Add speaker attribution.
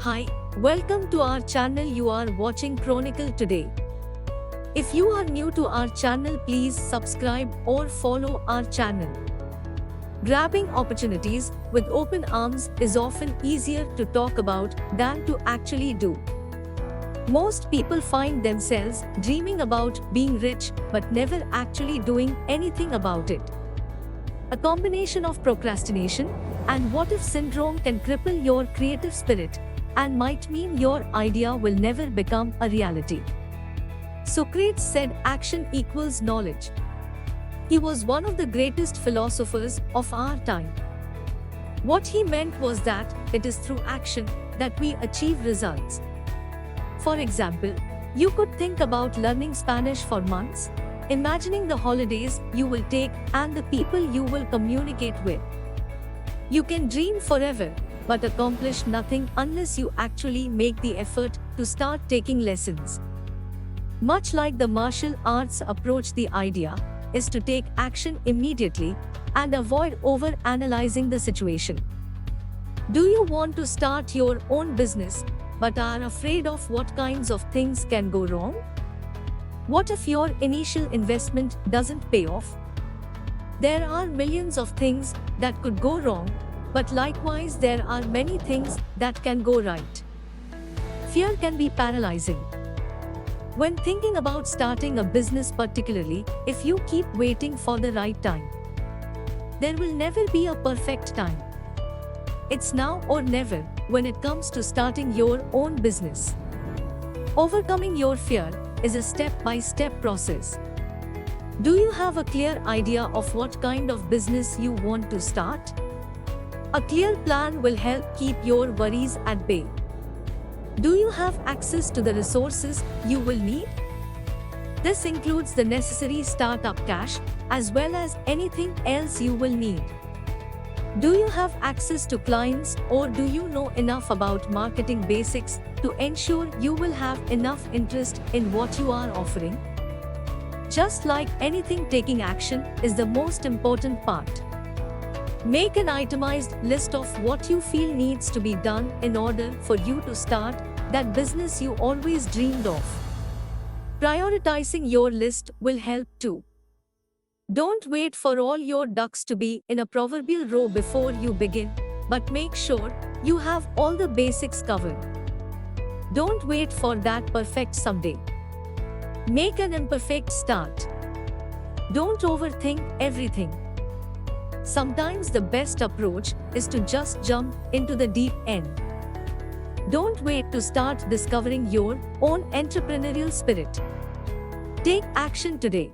Speaker 1: Hi, welcome to our channel. You are watching Chronicle today. If you are new to our channel, please subscribe or follow our channel. Grabbing opportunities with open arms is often easier to talk about than to actually do. Most people find themselves dreaming about being rich but never actually doing anything about it. A combination of procrastination and what if syndrome can cripple your creative spirit and might mean your idea will never become a reality. Socrates said action equals knowledge. He was one of the greatest philosophers of our time. What he meant was that it is through action that we achieve results. For example, you could think about learning Spanish for months, imagining the holidays you will take and the people you will communicate with. You can dream forever, but accomplish nothing unless you actually make the effort to start taking lessons. Much like the martial arts approach, the idea is to take action immediately and avoid over-analyzing the situation. Do you want to start your own business but are afraid of what kinds of things can go wrong? What if your initial investment doesn't pay off? There are millions of things that could go wrong, but likewise there are many things that can go right. Fear can be paralyzing. When thinking about starting a business, particularly if you keep waiting for the right time, there will never be a perfect time. It's now or never when it comes to starting your own business. Overcoming your fear is a step-by-step process. Do you have a clear idea of what kind of business you want to start? A clear plan will help keep your worries at bay. Do you have access to the resources you will need? This includes the necessary startup cash as well as anything else you will need. Do you have access to clients, or do you know enough about marketing basics to ensure you will have enough interest in what you are offering? Just like anything, taking action is the most important part. Make an itemized list of what you feel needs to be done in order for you to start that business you always dreamed of. Prioritizing your list will help too. Don't wait for all your ducks to be in a proverbial row before you begin, but make sure you have all the basics covered. Don't wait for that perfect someday. Make an imperfect start. Don't overthink everything. Sometimes the best approach is to just jump into the deep end. Don't wait to start discovering your own entrepreneurial spirit. Take action today.